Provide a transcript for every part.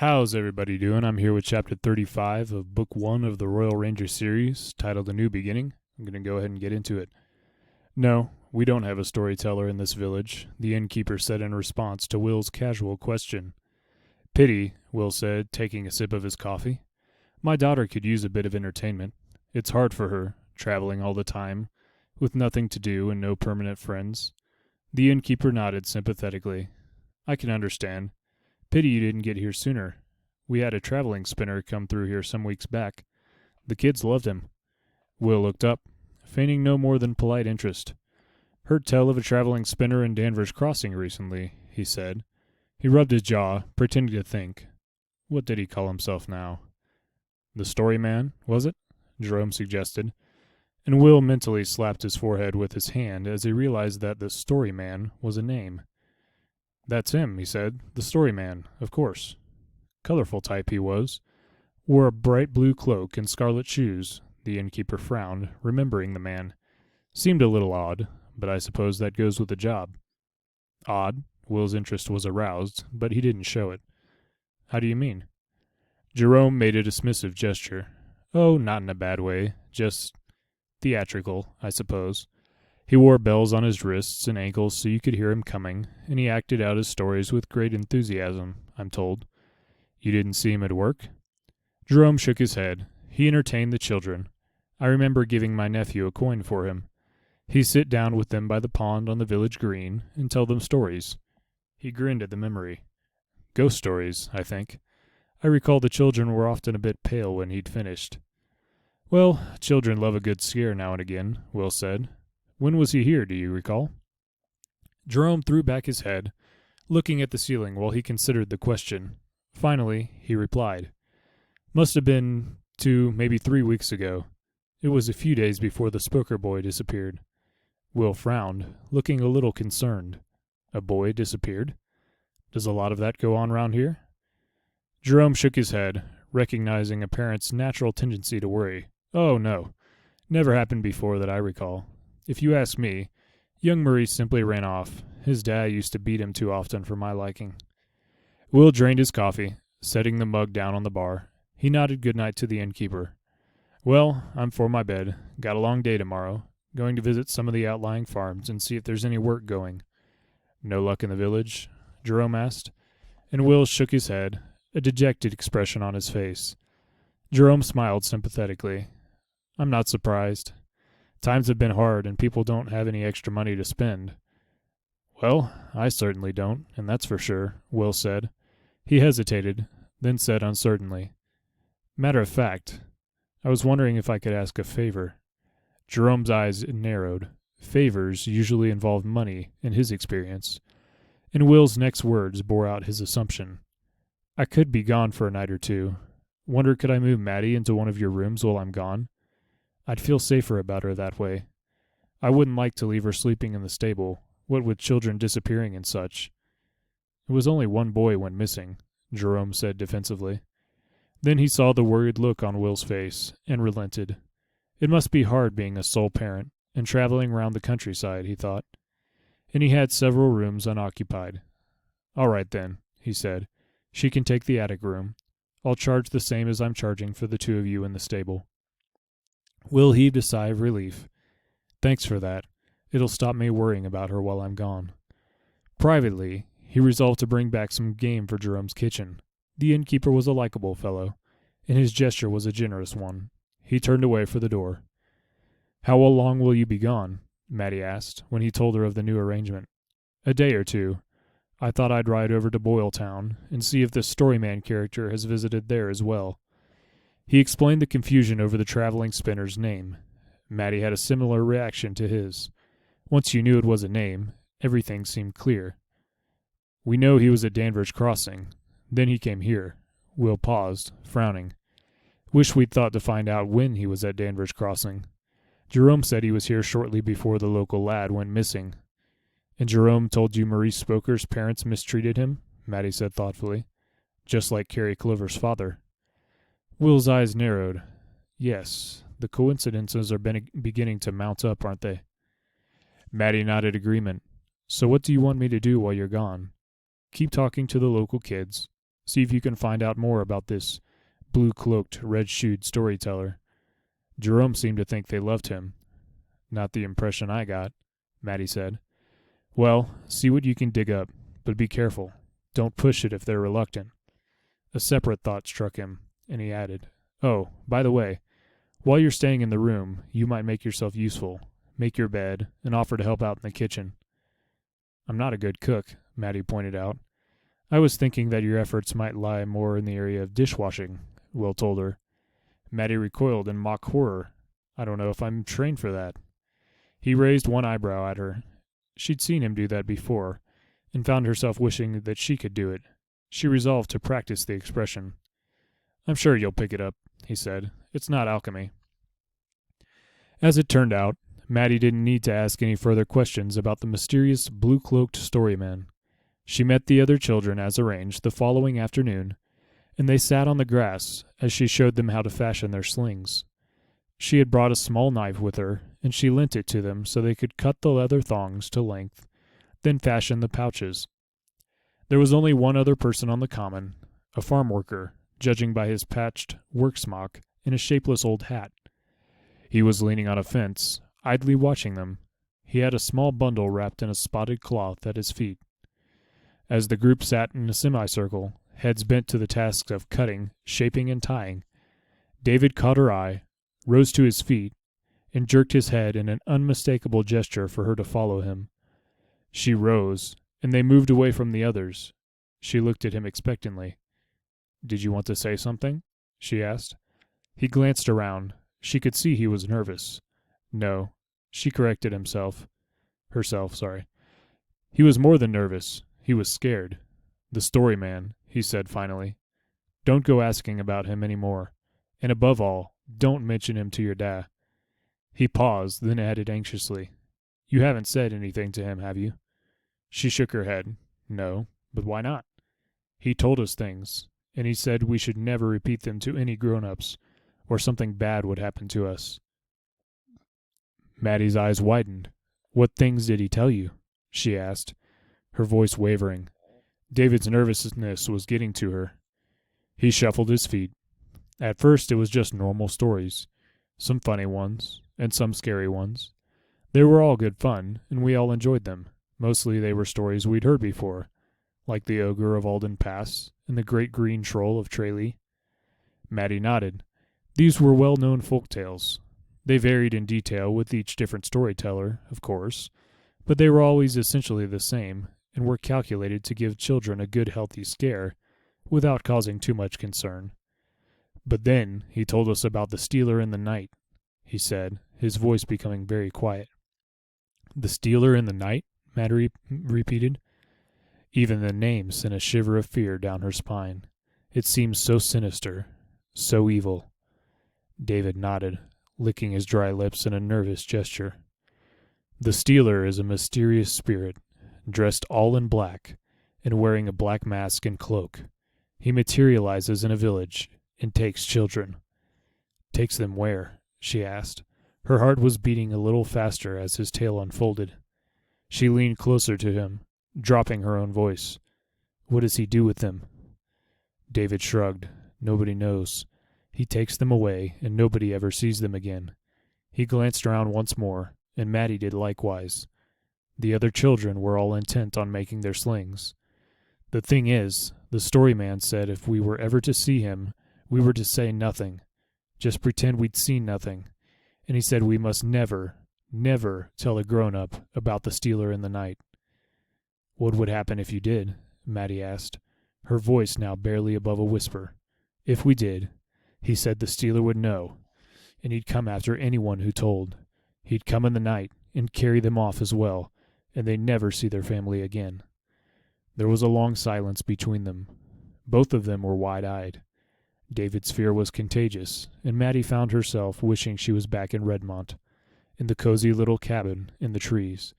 How's everybody doing? I'm here with Chapter 35 of Book 1 of the Royal Ranger series, titled A New Beginning. I'm going to go ahead and get into it. No, we don't have a storyteller in this village, the innkeeper said in response to Will's casual question. Pity, Will said, taking a sip of his coffee. My daughter could use a bit of entertainment. It's hard for her, traveling all the time, with nothing to do and no permanent friends. The innkeeper nodded sympathetically. I can understand. Pity you didn't get here sooner. We had a traveling spinner come through here some weeks back. The kids loved him. Will looked up, feigning no more than polite interest. Heard tell of a traveling spinner in Danvers Crossing recently, he said. He rubbed his jaw, pretending to think. What did he call himself now? The Story Man, was it? Jerome suggested. And Will mentally slapped his forehead with his hand as he realized that the Story Man was a name. That's him, he said. The Story Man, of course. Colorful type he was. Wore a bright blue cloak and scarlet shoes. The innkeeper frowned, remembering the man. Seemed a little odd, but I suppose that goes with the job. Odd? Will's interest was aroused, but he didn't show it. How do you mean? Jerome made a dismissive gesture. Oh, not in a bad way. Just theatrical, I suppose. He wore bells on his wrists and ankles so you could hear him coming, and he acted out his stories with great enthusiasm, I'm told. You didn't see him at work? Jerome shook his head. He entertained the children. I remember giving my nephew a coin for him. He'd sit down with them by the pond on the village green and tell them stories. He grinned at the memory. Ghost stories, I think. I recall the children were often a bit pale when he'd finished. Well, children love a good scare now and again, Will said. When was he here, do you recall? Jerome threw back his head, looking at the ceiling while he considered the question. Finally, he replied. Must have been 2, maybe 3 weeks ago. It was a few days before the Spoker boy disappeared. Will frowned, looking a little concerned. A boy disappeared? Does a lot of that go on round here? Jerome shook his head, recognizing a parent's natural tendency to worry. Oh, no. Never happened before that I recall. If you ask me, young Maurice simply ran off. His dad used to beat him too often for my liking. Will drained his coffee, setting the mug down on the bar. He nodded good night to the innkeeper. Well, I'm for my bed. Got a long day tomorrow. Going to visit some of the outlying farms and see if there's any work going. No luck in the village? Jerome asked. And Will shook his head, a dejected expression on his face. Jerome smiled sympathetically. I'm not surprised. Times have been hard, and people don't have any extra money to spend. Well, I certainly don't, and that's for sure, Will said. He hesitated, then said uncertainly. Matter of fact, I was wondering if I could ask a favor. Jerome's eyes narrowed. Favors usually involve money, in his experience. And Will's next words bore out his assumption. I could be gone for a night or two. Wonder could I move Maddie into one of your rooms while I'm gone? I'd feel safer about her that way. I wouldn't like to leave her sleeping in the stable, what with children disappearing and such. It was only one boy went missing, Jerome said defensively. Then he saw the worried look on Will's face, and relented. It must be hard being a sole parent, and traveling round the countryside, he thought. And he had several rooms unoccupied. All right then, he said. She can take the attic room. I'll charge the same as I'm charging for the 2 of you in the stable. Will heaved a sigh of relief. Thanks for that. It'll stop me worrying about her while I'm gone. Privately, he resolved to bring back some game for Jerome's kitchen. The innkeeper was a likable fellow, and his gesture was a generous one. He turned away for the door. How long will you be gone? Mattie asked, when he told her of the new arrangement. A day or 2. I thought I'd ride over to Boyletown and see if the Storyman character has visited there as well. He explained the confusion over the traveling spinner's name. Mattie had a similar reaction to his. Once you knew it was a name, everything seemed clear. We know he was at Danvers Crossing. Then he came here. Will paused, frowning. Wish we'd thought to find out when he was at Danvers Crossing. Jerome said he was here shortly before the local lad went missing. And Jerome told you Maurice Spoker's parents mistreated him? Mattie said thoughtfully. Just like Carrie Clover's father. Will's eyes narrowed. Yes, the coincidences are beginning to mount up, aren't they? Mattie nodded agreement. So what do you want me to do while you're gone? Keep talking to the local kids. See if you can find out more about this blue-cloaked, red-shoed storyteller. Jerome seemed to think they loved him. Not the impression I got, Maddie said. Well, see what you can dig up, but be careful. Don't push it if they're reluctant. A separate thought struck him, and he added, Oh, by the way, while you're staying in the room, you might make yourself useful. Make your bed, and offer to help out in the kitchen. I'm not a good cook, Maddie pointed out. I was thinking that your efforts might lie more in the area of dishwashing, Will told her. Maddie recoiled in mock horror. I don't know if I'm trained for that. He raised one eyebrow at her. She'd seen him do that before, and found herself wishing that she could do it. She resolved to practice the expression. I'm sure you'll pick it up, he said. It's not alchemy. As it turned out, Maddie didn't need to ask any further questions about the mysterious blue-cloaked storyman. She met the other children as arranged the following afternoon, and they sat on the grass as she showed them how to fashion their slings. She had brought a small knife with her, and she lent it to them so they could cut the leather thongs to length, then fashion the pouches. There was only one other person on the common, a farm worker, judging by his patched work smock and a shapeless old hat. He was leaning on a fence, idly watching them. He had a small bundle wrapped in a spotted cloth at his feet. As the group sat in a semicircle, heads bent to the tasks of cutting, shaping, and tying, David caught her eye, rose to his feet, and jerked his head in an unmistakable gesture for her to follow him. She rose, and they moved away from the others. She looked at him expectantly. Did you want to say something? She asked. He glanced around. She could see he was nervous. No, she corrected herself. He was more than nervous. He was scared. The storyman, he said finally. Don't go asking about him any more. And above all, don't mention him to your dad. He paused, then added anxiously, You haven't said anything to him, have you? She shook her head. No, but why not? He told us things, and he said we should never repeat them to any grown-ups, or something bad would happen to us. Maddie's eyes widened. What things did he tell you? She asked, her voice wavering. David's nervousness was getting to her. He shuffled his feet. At first it was just normal stories, some funny ones, and some scary ones. They were all good fun, and we all enjoyed them. Mostly they were stories we'd heard before, like the Ogre of Alden Pass and the Great Green Troll of Tralee. Maddie nodded. These were well-known folk tales. They varied in detail with each different storyteller, of course, but they were always essentially the same, and were calculated to give children a good healthy scare, without causing too much concern. But then he told us about the Stealer in the Night, he said, his voice becoming very quiet. The Stealer in the Night? Maddie repeated. Even the name sent a shiver of fear down her spine. It seemed so sinister, so evil. David nodded, licking his dry lips in a nervous gesture. The Stealer is a mysterious spirit, dressed all in black, and wearing a black mask and cloak. He materializes in a village, and takes children. Takes them where? She asked. Her heart was beating a little faster as his tale unfolded. She leaned closer to him, dropping her own voice. What does he do with them? David shrugged. Nobody knows. He takes them away, and nobody ever sees them again. He glanced around once more, and Maddie did likewise. The other children were all intent on making their slings. The thing is, the storyman said if we were ever to see him, we were to say nothing. Just pretend we'd seen nothing. And he said we must never, never tell a grown-up about the Stealer in the Night. What would happen if you did? Maddie asked, her voice now barely above a whisper. If we did, he said the Stealer would know, and he'd come after anyone who told. He'd come in the night and carry them off as well, and they'd never see their family again. There was a long silence between them. Both of them were wide-eyed. David's fear was contagious, and Maddie found herself wishing she was back in Redmont, in the cozy little cabin in the trees.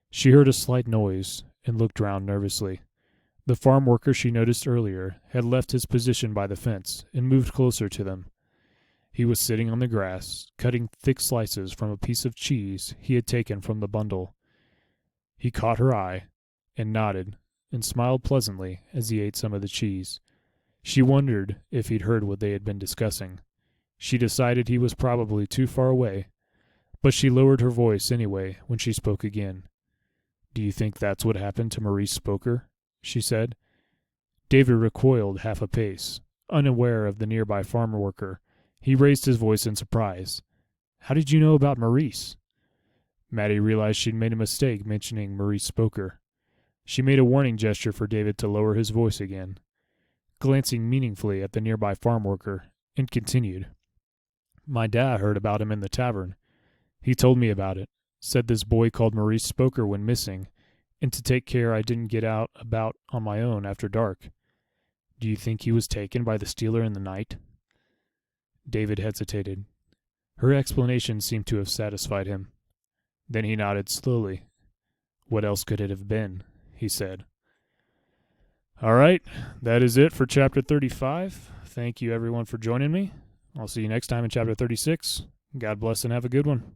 She heard a slight noise and looked round nervously. The farm worker she noticed earlier had left his position by the fence and moved closer to them. He was sitting on the grass, cutting thick slices from a piece of cheese he had taken from the bundle. He caught her eye and nodded and smiled pleasantly as he ate some of the cheese. She wondered if he'd heard what they had been discussing. She decided he was probably too far away, but she lowered her voice anyway when she spoke again. "Do you think that's what happened to Maurice Spoker?" she said. David recoiled half a pace, unaware of the nearby farm worker. He raised his voice in surprise. "How did you know about Maurice?" Maddie realized she'd made a mistake mentioning Maurice Spoker. She made a warning gesture for David to lower his voice again, glancing meaningfully at the nearby farm worker, and continued. "My dad heard about him in the tavern. He told me about it, said this boy called Maurice Spoker went missing, and to take care I didn't get out about on my own after dark. Do you think he was taken by the stealer in the night?" David hesitated. Her explanation seemed to have satisfied him. Then he nodded slowly. "What else could it have been?" he said. All right, that is it for Chapter 35. Thank you, everyone, for joining me. I'll see you next time in Chapter 36. God bless and have a good one.